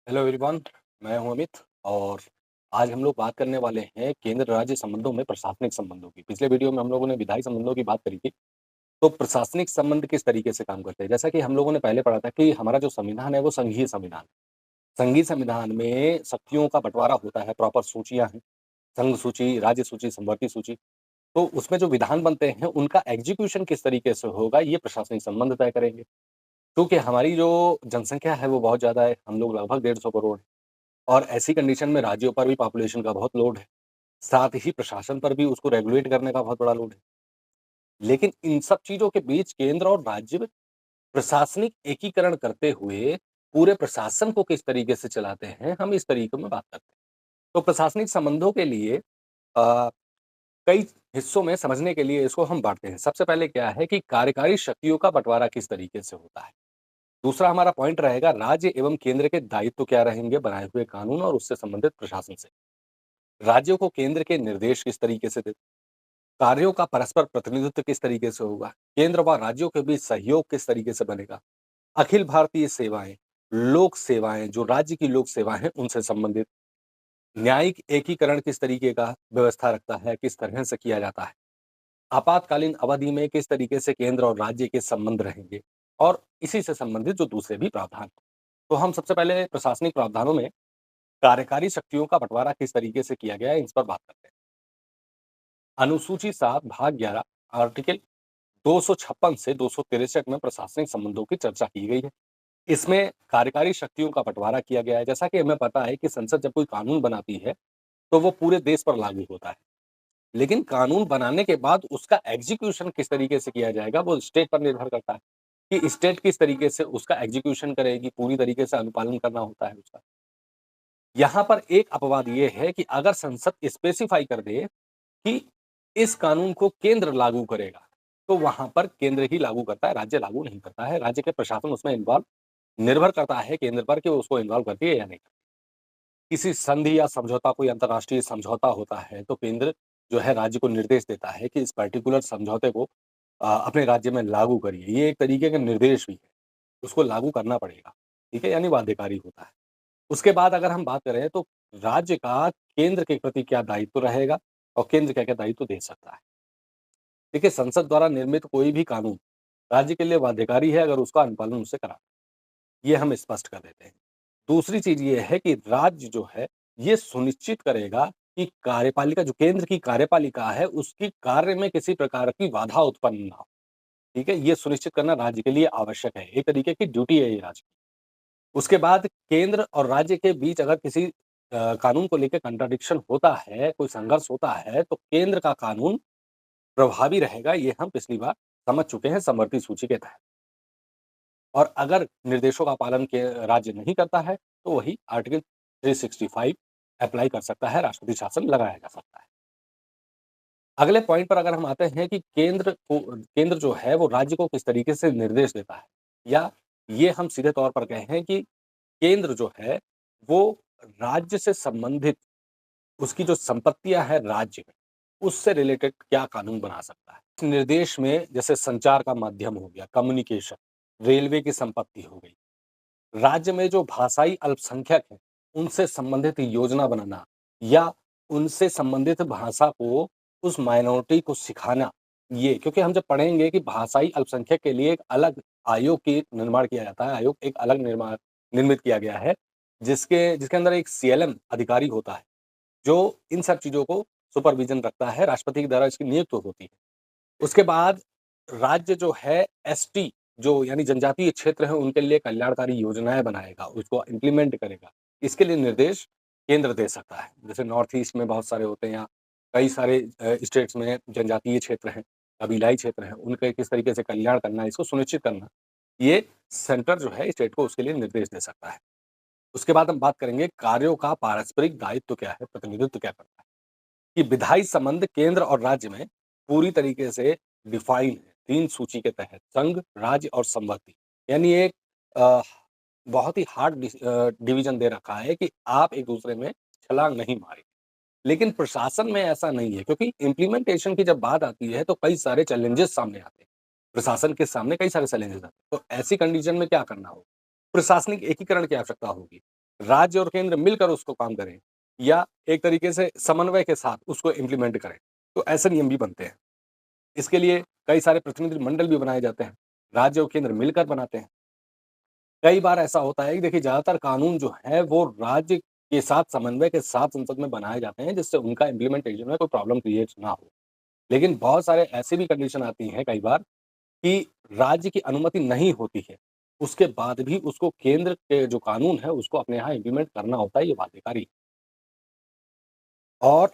Hello everyone. मैं हूं अमित। और आज हम लोग बात करने वाले हैं केंद्र राज्य संबंधों में प्रशासनिक संबंधों की। पिछले वीडियो में हम लोगों ने विधायी संबंधों की बात करी थी। तो प्रशासनिक संबंध किस तरीके से काम करते हैं, जैसा कि हम लोगों ने पहले पढ़ा था कि हमारा जो संविधान है वो संघीय संविधान है। संघीय संविधान में शक्तियों का बंटवारा होता है, प्रॉपर सूचियां हैं, संघ सूची, राज्य सूची, संवर्ती सूची। तो उसमें जो विधान बनते हैं उनका एग्जीक्यूशन किस तरीके से होगा, ये प्रशासनिक संबंध तय करेंगे। क्योंकि हमारी जो जनसंख्या है वो बहुत ज्यादा है, हम लोग लगभग 150 करोड़। और ऐसी कंडीशन में राज्यों पर भी पॉपुलेशन का बहुत लोड है। साथ ही प्रशासन पर भी उसको रेगुलेट करने का बहुत बड़ा लोड है। लेकिन इन सब चीज़ों के बीच केंद्र और राज्य में प्रशासनिक एकीकरण करते हुए पूरे प्रशासन को किस तरीके से चलाते हैं, हम इस तरीके में बात करते हैं। तो प्रशासनिक संबंधों के लिए अ, कई हिस्सों में समझने के लिए इसको हम बाँटते हैं। सबसे पहले क्या है कि कार्यकारी शक्तियों का बँटवारा किस तरीके से होता है। दूसरा हमारा पॉइंट रहेगा राज्य एवं केंद्र के दायित्व क्या रहेंगे बनाए हुए कानून और उससे संबंधित प्रशासन से। राज्यों को केंद्र के निर्देश किस तरीके से देते, कार्यों का परस्पर प्रतिनिधित्व किस तरीके से होगा, केंद्र व राज्यों के बीच सहयोग किस तरीके से बनेगा, अखिल भारतीय सेवाएं, लोक सेवाएं, जो राज्य की लोक सेवाएं हैं उनसे संबंधित, न्यायिक एकीकरण किस तरीके का व्यवस्था रखता है, किस तरह से किया जाता है, आपातकालीन अवधि में किस तरीके से केंद्र और राज्य के संबंध रहेंगे, और इसी से संबंधित जो दूसरे भी प्रावधान। तो हम सबसे पहले प्रशासनिक प्रावधानों में कार्यकारी शक्तियों का बंटवारा किस तरीके से किया गया है, इस पर बात करते हैं। अनुसूची 7 भाग 11 आर्टिकल 256 से 263 में प्रशासनिक संबंधों की चर्चा की गई है। इसमें कार्यकारी शक्तियों का बंटवारा किया गया है। जैसा कि हमें पता है कि संसद जब कोई कानून बनाती है तो वो पूरे देश पर लागू होता है। लेकिन कानून बनाने के बाद उसका एग्जीक्यूशन किस तरीके से किया जाएगा वो स्टेट पर निर्भर करता है कि स्टेट किस तरीके से उसका एग्जीक्यूशन करेगी, पूरी तरीके से अनुपालन करना होता है उसका। यहाँ पर एक अपवाद ये है कि अगर संसद स्पेसिफाई कर दे कि इस कानून को केंद्र लागू करेगा, तो वहाँ पर केंद्र ही लागू करता है, राज्य लागू नहीं करता है। राज्य के प्रशासन उसमें इन्वॉल्व निर्भर करता है केंद्र पर कि वो उसको इन्वॉल्व करती है या नहीं। किसी संधि या समझौता, कोई अंतर्राष्ट्रीय समझौता होता है, तो केंद्र जो है राज्य को निर्देश देता है कि इस पर्टिकुलर समझौते को अपने राज्य में लागू करिए। ये एक तरीके का निर्देश भी है, उसको लागू करना पड़ेगा, ठीक है? यानी बाध्यकारी होता है। उसके बाद अगर हम बात करें तो राज्य का केंद्र के प्रति क्या दायित्व रहेगा और केंद्र क्या-क्या दायित्व दे सकता है। देखिए, संसद द्वारा निर्मित कोई भी कानून राज्य के लिए बाध्यकारी है अगर उसका अनुपालन उससे करा, ये हम स्पष्ट कर देते हैं। दूसरी चीज़ ये है कि राज्य जो है, ये सुनिश्चित करेगा कि कार्यपालिका, जो केंद्र की कार्यपालिका है, उसकी कार्य में किसी प्रकार की बाधा उत्पन्न ना हो, ठीक है? ये सुनिश्चित करना राज्य के लिए आवश्यक है, एक तरीके की ड्यूटी है ये राज्य की। उसके बाद केंद्र और राज्य के बीच अगर किसी कानून को लेके कॉन्ट्रडिक्शन होता है, कोई संघर्ष होता है, तो केंद्र का कानून प्रभावी रहेगा, ये हम पिछली बार समझ चुके हैं समवर्ती सूची के तहत। और अगर निर्देशों का पालन के राज्य नहीं करता है, तो वही आर्टिकल 365 अप्लाई कर सकता है, राष्ट्रपति शासन लगाया जा सकता है। अगले पॉइंट पर अगर हम आते हैं कि केंद्र जो है वो राज्य को किस तरीके से निर्देश देता है, या ये हम सीधे तौर पर कहें कि केंद्र जो है वो राज्य से संबंधित उसकी जो संपत्तियाँ हैं राज्य में, उससे रिलेटेड क्या कानून बना सकता है। इस निर्देश में जैसे संचार का माध्यम हो गया, कम्युनिकेशन, रेलवे की संपत्ति हो गई, राज्य में जो भाषाई अल्पसंख्यक हैं, उनसे संबंधित योजना बनाना, या उनसे संबंधित भाषा को उस माइनॉरिटी को सिखाना। ये क्योंकि हम जब पढ़ेंगे कि भाषाई अल्पसंख्यक के लिए एक अलग आयोग की निर्माण किया जाता है, आयोग एक अलग निर्मित किया गया है, जिसके जिसके अंदर एक सीएलएम अधिकारी होता है, जो इन सब चीज़ों को सुपरविज़न रखता है, राष्ट्रपति के द्वारा इसकी नियुक्त होती है। उसके बाद राज्य जो है एसटी, जो यानी जनजातीय क्षेत्र हैं, उनके लिए कल्याणकारी योजनाएँ बनाएगा, उसको इम्प्लीमेंट करेगा। इसके लिए निर्देश केंद्र दे सकता है। जैसे नॉर्थ ईस्ट में बहुत सारे होते हैं, या कई सारे स्टेट्स में जनजातीय क्षेत्र हैं, कबीलाई क्षेत्र हैं, उनके किस तरीके से कल्याण करना है, इसको सुनिश्चित करना, ये सेंटर जो है स्टेट को उसके लिए निर्देश दे सकता है। उसके बाद हम बात करेंगे कार्यों का पारस्परिक दायित्व क्या है, प्रतिनिधित्व क्या करता है। कि विधायी संबंध केंद्र और राज्य में पूरी तरीके से डिफाइन है, 3 सूची के तहत संघ, राज्य और संवर्ती। यानी एक अ, बहुत ही हार्ड डिवीज़न दे रखा है कि आप एक-दूसरे में छलांग नहीं मारें। लेकिन प्रशासन में ऐसा नहीं है, क्योंकि इम्प्लीमेंटेशन की जब बात आती है तो कई सारे चैलेंजेस सामने आते हैं। प्रशासन के सामने कई सारे चैलेंजेस आते हैं। तो ऐसी कंडीशन में क्या करना होगा? प्रशासनिक एकीकरण की आवश्यकता होगी। राज्य और केंद्र मिलकर उसको काम करें या एक तरीके से समन्वय के साथ उसको इम्प्लीमेंट करें। तो ऐसे नियम भी बनते हैं। इसके लिए कई सारे प्रतिनिधि मंडल भी बनाए जाते हैं। राज्य और केंद्र मिलकर बनाते हैं। कई बार ऐसा होता है कि देखिए ज़्यादातर कानून जो है वो राज्य के साथ समन्वय के साथ संसद में बनाए जाते हैं जिससे उनका इम्प्लीमेंटेशन में कोई प्रॉब्लम क्रिएट ना हो। लेकिन बहुत सारे ऐसी भी कंडीशन आती हैं कई बार कि राज्य की अनुमति नहीं होती है। उसके बाद भी उसको केंद्र के जो कानून है उसको अपने यहाँ इम्प्लीमेंट करना होता है, ये बाध्यकारी। और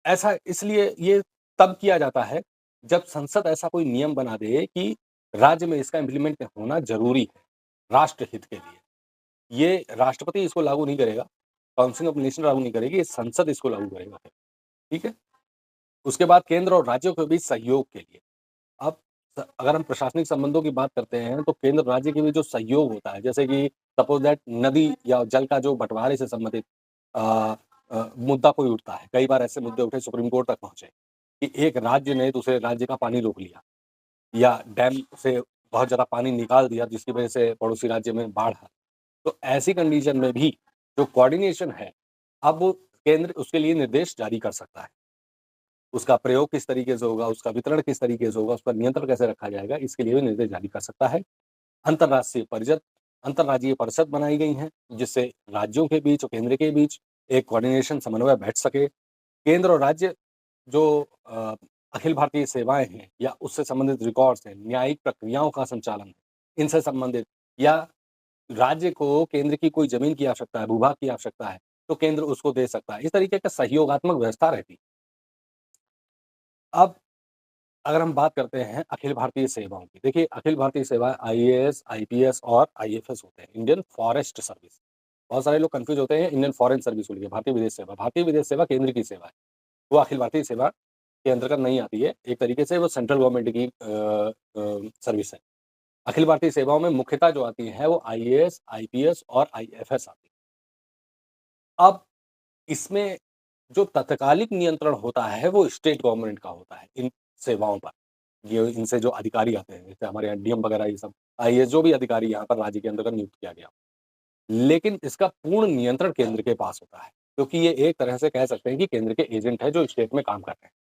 ऐसा इसलिए ये तब किया जाता है जब संसद ऐसा कोई नियम बना दे कि राज्य में इसका इम्प्लीमेंट होना ज़रूरी है, राष्ट्र हित के लिए। ये राष्ट्रपति इसको लागू नहीं करेगा, काउंसिल ऑफ मिनिस्टर लागू नहीं करेगी, ये संसद इसको लागू करेगा फिर, ठीक है? उसके बाद केंद्र और राज्यों के बीच सहयोग के लिए। अब अगर हम प्रशासनिक संबंधों की बात करते हैं, तो केंद्र और राज्य के बीच जो सहयोग होता है, जैसे कि सपोज़ दैट नदी या जल का जो बँटवारे से संबंधित अ मुद्दा कोई उठता है। कई बार ऐसे मुद्दे उठे सुप्रीम कोर्ट तक पहुँचे, कि एक राज्य ने दूसरे राज्य का पानी रोक लिया या डैम से बहुत ज़्यादा पानी निकाल दिया, जिसकी वजह से पड़ोसी राज्य में बाढ़ आ। तो ऐसी कंडीशन में भी जो कोऑर्डिनेशन है, अब वो केंद्र उसके लिए निर्देश जारी कर सकता है। उसका प्रयोग किस तरीके से होगा, उसका वितरण किस तरीके से होगा, उस पर नियंत्रण कैसे रखा जाएगा, इसके लिए भी निर्देश जारी कर सकता है। अंतर्राष्ट्रीय परिषद अंतर्राज्यीय परिषद बनाई गई हैं, जिससे राज्यों के बीच और केंद्र के बीच एक कोऑर्डिनेशन समन्वय बैठ सके। केंद्र और राज्य जो अ, अखिल भारतीय सेवाएँ हैं या उससे संबंधित रिकॉर्ड्स हैं, न्यायिक प्रक्रियाओं का संचालन, इनसे संबंधित या राज्य को केंद्र की कोई ज़मीन की आवश्यकता है, भूभाग की आवश्यकता है, तो केंद्र उसको दे सकता है। इस तरीके का सहयोगात्मक व्यवस्था रहती है। अब अगर हम बात करते हैं अखिल भारतीय सेवाओं की, देखिए अखिल भारतीय सेवा आईएएस, आईपीएस और आईएफएस होते हैं, इंडियन फॉरेस्ट सर्विस। बहुत सारे लोग कन्फ्यूज़ होते हैं इंडियन फॉरेन सर्विस को लेके, भारतीय विदेश सेवा। भारतीय विदेश सेवा केंद्र की सेवा है, वो अखिल भारतीय सेवा के अंतर्गत नहीं आती है। एक तरीके से वो सेंट्रल गवर्नमेंट की सर्विस है। अखिल भारतीय सेवाओं में मुख्यतः जो आती हैं वो आईएएस, आईपीएस और आईएफएस आती हैं। अब इसमें जो तत्कालिक नियंत्रण होता है वो स्टेट गवर्नमेंट का होता है इन सेवाओं पर। ये इनसे जो अधिकारी आते हैं, जैसे हमारे यहाँ डीएम वगैरह ये सब आईएएस जो भी अधिकारी यहाँ पर राज्य के अंतर्गत नियुक्त किया गया। लेकिन इसका पूर्ण नियंत्रण केंद्र के पास होता है, क्योंकि ये एक तरह से कह सकते हैं कि केंद्र के एजेंट है जो स्टेट में काम कर रहे हैं,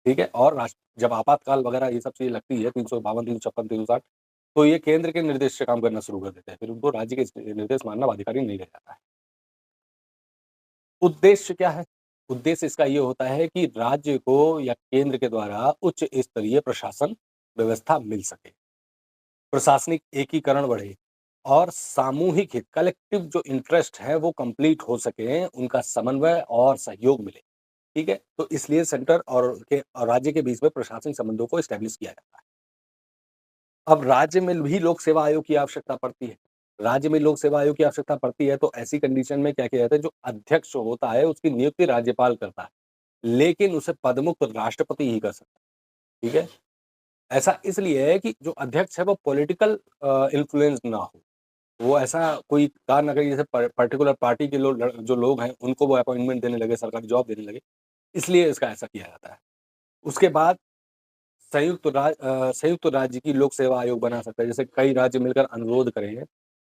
ठीक है? और जब आपातकाल वगैरह ये सब चीज़ें लगती है 352, 356, 360 तो ये केंद्र के निर्देश से काम करना शुरू कर देते हैं, फिर उनको राज्य के निर्देश मानना बाध्यकारी नहीं रह जाता है। उद्देश्य क्या है? उद्देश्य इसका ये होता है कि राज्य को या केंद्र के द्वारा उच्च स्तरीय प्रशासन व्यवस्था मिल सके, प्रशासनिक एकीकरण बढ़े और सामूहिक हित कलेक्टिव जो इंटरेस्ट है वो कंप्लीट हो सके, उनका समन्वय और सहयोग मिले, ठीक है? तो इसलिए सेंटर और राज्य के बीच में प्रशासनिक संबंधों को एस्टेब्लिश किया जाता है। अब राज्य में भी लोक सेवा आयोग की आवश्यकता पड़ती है। राज्य में लोक सेवा आयोग की आवश्यकता पड़ती है तो ऐसी कंडीशन में क्या किया जाता है, जो अध्यक्ष होता है उसकी नियुक्ति राज्यपाल करता है, लेकिन उसे पदमुक्त राष्ट्रपति ही कर सकता है, ठीक है? ऐसा इसलिए है कि जो अध्यक्ष है वो पॉलिटिकल इन्फ्लुएंस ना हो। वो ऐसा कोई कार्य ना करे जैसे पर्टिकुलर पार्टी के जो लोग हैं उनको वो अपॉइंटमेंट देने लगे, सरकारी जॉब देने लगे, इसलिए इसका ऐसा किया जाता है। उसके बाद संयुक्त राज्य की लोक सेवा आयोग बना सकता है। जैसे कई राज्य मिलकर अनुरोध करें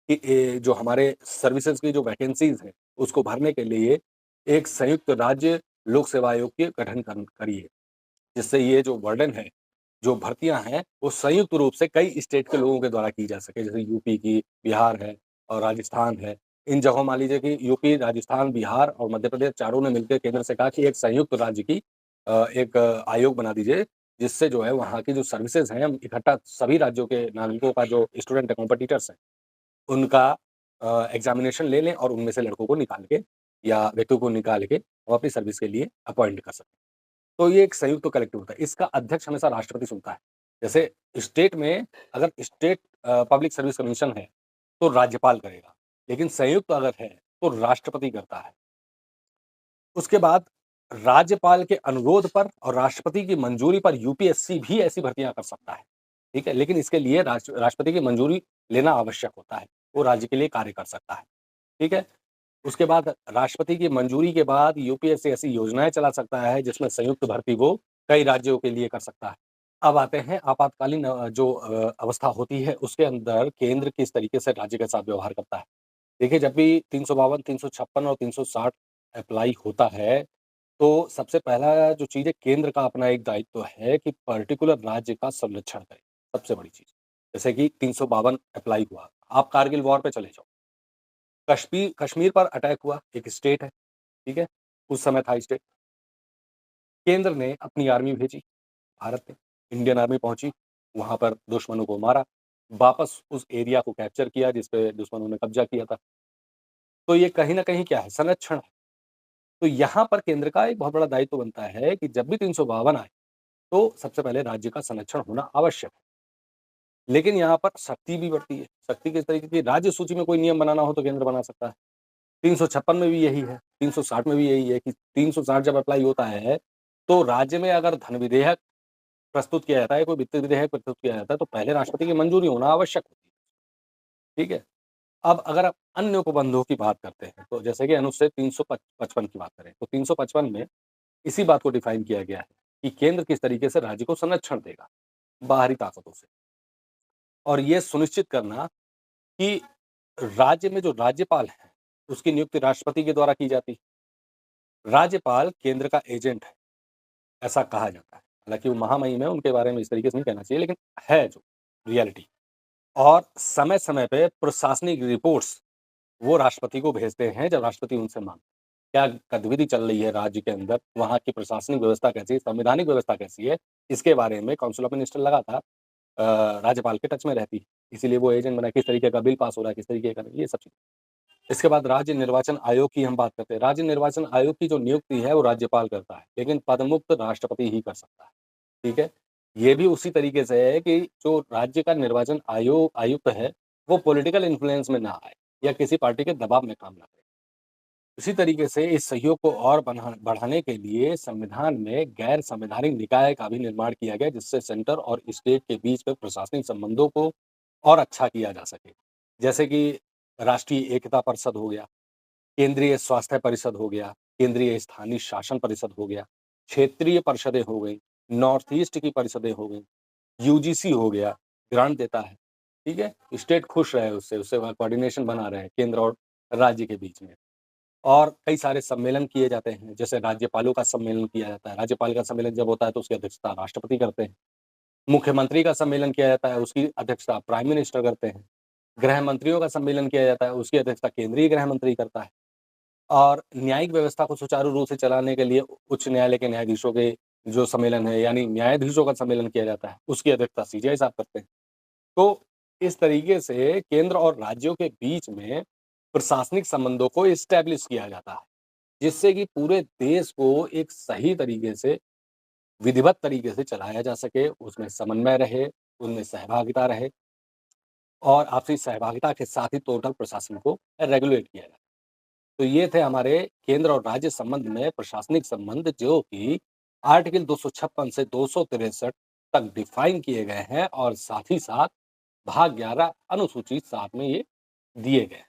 कि जो हमारे सर्विसेज़ की जो वैकेंसीज़ हैं, उसको भरने के लिए एक संयुक्त राज्य लोक सेवा आयोग के गठन करिए। जिससे ये जो बर्डन है, जो भर्तियाँ हैं, वो संयुक्त रूप से कई स्टेट के लोगों के द्वारा की जा सके। जैसे यूपी की, बिहार है और राजस्थान है। इन जगहों मान लीजिए कि यूपी, राजस्थान, बिहार और मध्य प्रदेश चारों ने मिलकर केंद्र से कहा कि एक संयुक्त राज्य की एक आयोग बना दीजिए, जिससे जो है वहाँ की जो सर्विसेज़ हैं, हम इकट्ठा सभी राज्यों के नागरिकों का जो स्टूडेंट है, कॉम्पिटिटर्स हैं, उनका एग्ज़ामिनेशन ले लें और उनमें से लड़कों को निकाल के या व्यक्तियों को निकाल के वो अपनी सर्विस के लिए अपॉइंट कर सकें। तो ये एक संयुक्त कलेक्टिव होता है। इसका अध्यक्ष हमेशा राष्ट्रपति चुनता है। जैसे स्टेट में अगर स्टेट पब्लिक सर्विस कमीशन है, तो राज्यपाल करेगा, लेकिन संयुक्त अगर है, तो राष्ट्रपति करता है। उसके बाद राज्यपाल के अनुरोध पर और राष्ट्रपति की मंजूरी पर यूपीएससी भी ऐसी भर्तियाँ कर सकता है, ठीक है? लेकिन इसके लिए राष्ट्रपति की मंजूरी लेना आवश्यक होता है। वो राज्य के लिए कार्य कर सकता है, ठीक है? उसके बाद राष्ट्रपति की मंजूरी के बाद यूपीएससी ऐसी योजनाएँ चला सकता है जिसमें संयुक्त भर्ती वो कई राज्यों के लिए कर सकता है। अब आते हैं आपातकालीन जो अवस्था होती है उसके अंदर केंद्र किस तरीके से राज्य के साथ व्यवहार करता है। देखिए, जब भी 352, 356 और 360 अप्लाई होता है, तो सबसे पहला जो चीज़ है, केंद्र का अपना एक दायित्व है कि पर्टिकुलर राज्य का संरक्षण करे, सबसे बड़ी चीज़। जैसे कि 352 अप्लाई हुआ, आप कारगिल वॉर पे चले जाओ। कश्मीर पर अटैक हुआ, एक स्टेट है, ठीक है? उस समय था स्टेट। केंद्र ने अपनी आर्मी भेजी, भारत ने, इंडियन आर्मी पहुँची, वहाँ पर दुश्मनों को मारा, वापस उस एरिया को कैप्चर किया जिस पे दुश्मनों ने कब्ज़ा किया था। तो ये कहीं न कहीं क्या है, संरक्षण है। तो यहाँ पर केंद्र का एक बहुत बड़ा दायित्व बनता है कि जब भी 352 आए, तो सबसे पहले राज्य का संरक्षण होना आवश्यक है। लेकिन यहाँ पर सख्ती भी बढ़ती है। सख्ती किस तरीके की, राज्य सूची में कोई नियम बनाना हो तो केंद्र बना सकता है। 356 में भी यही है, 360 में भी यही है कि 360 जब अप्लाई होता है, तो राज्य में अगर धन विधेयक प्रस्तुत किया जाता है, कोई वित्त विधेयक प्रस्तुत किया जाता है, तो पहले राष्ट्रपति की मंजूरी होना आवश्यक होती है। ठीक है? अब अगर आप अन्य उपबंधों की बात करते हैं, तो जैसे कि अनुच्छेद 355 की बात करें, तो 355 में इसी बात को डिफाइन किया गया है कि केंद्र किस तरीके से राज्य को संरक्षण देगा, बाहरी ताकतों से। और ये सुनिश्चित करना कि राज्य में जो राज्यपाल हैं, उसकी नियुक्ति राष्ट्रपति के द्वारा की जाती है। राज्यपाल केंद्र का एजेंट है, ऐसा कहा जाता है। हालाँकि वो महामहिम है, उनके बारे में इस तरीके से नहीं कहना चाहिए, लेकिन है जो रियलिटी। और समय-समय पे प्रशासनिक रिपोर्ट्स वो राष्ट्रपति को भेजते हैं, जब राष्ट्रपति उनसे माँगते हैं। क्या गतिविधि चल रही है राज्य के अंदर, वहाँ की प्रशासनिक व्यवस्था कैसी है, संवैधानिक व्यवस्था कैसी है, इसके बारे में काउंसिल ऑफ मिनिस्टर लगातार राज्यपाल के टच में रहती है। इसीलिए वो एजेंट बना है, किस तरीके का बिल पास हो रहा है, किस तरीके का नहीं, ये सब चीज़ें। इसके बाद राज्य निर्वाचन आयोग की हम बात करते हैं। राज्य निर्वाचन आयोग की जो नियुक्ति है, वो राज्यपाल करता है, लेकिन पदमुक्त राष्ट्रपति ही कर सकता है, ठीक है? ये भी उसी तरीके से है कि जो राज्य का निर्वाचन आयुक्त है, वो पॉलिटिकल इन्फ्लुएंस में ना आए या किसी पार्टी के दबाव में काम ना करे। इसी तरीके से इस सहयोग को और बढ़ाने के लिए संविधान में गैर संवैधानिक निकाय का भी निर्माण किया गया, जिससे सेंटर और स्टेट के बीच में प्रशासनिक संबंधों को और अच्छा किया जा सके। जैसे कि राष्ट्रीय एकता परिषद हो गया, केंद्रीय स्वास्थ्य परिषद हो गया, केंद्रीय स्थानीय शासन परिषद हो गया, क्षेत्रीय परिषदें हो गई, नॉर्थ ईस्ट की परिषदें हो गई, यूजीसी हो गया, ग्रांट देता है, ठीक है? स्टेट खुश रहे उससे, उससे वहाँ कोऑर्डिनेशन बना रहे केंद्र और राज्य के बीच में। और कई सारे सम्मेलन किए जाते हैं, जैसे राज्यपालों का सम्मेलन किया जाता है। राज्यपाल का सम्मेलन जब होता है तो उसकी अध्यक्षता राष्ट्रपति करते हैं। मुख्यमंत्री का सम्मेलन किया जाता है, उसकी अध्यक्षता प्राइम मिनिस्टर करते हैं। गृह मंत्रियों का सम्मेलन किया जाता है, उसकी अध्यक्षता केंद्रीय गृह मंत्री करता है। और न्यायिक व्यवस्था को सुचारू रूप से चलाने के लिए उच्च न्यायालय के न्यायाधीशों के जो सम्मेलन है, यानी न्यायाधीशों का सम्मेलन किया जाता है, उसकी अध्यक्षता सीजेआई साहब करते हैं। तो इस तरीके से केंद्र और राज्यों के बीच में प्रशासनिक संबंधों को एस्टैब्लिश किया जाता है, जिससे कि पूरे देश को एक सही तरीके से, विधिवत तरीके से चलाया जा सके, उसमें समन्वय रहे, उनमें सहभागिता रहे और आपसी सहभागिता के साथ ही टोटल प्रशासन को रेगुलेट किया जाए। तो ये थे हमारे केंद्र और राज्य संबंध में प्रशासनिक संबंध, जो कि आर्टिकल 256 से 263 तक डिफाइन किए गए हैं और साथ ही साथ भाग 11 अनुसूची 7 में ये दिए गए हैं।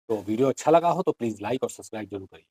तो वीडियो अच्छा लगा हो तो प्लीज़ लाइक और सब्सक्राइब ज़रूर करिए।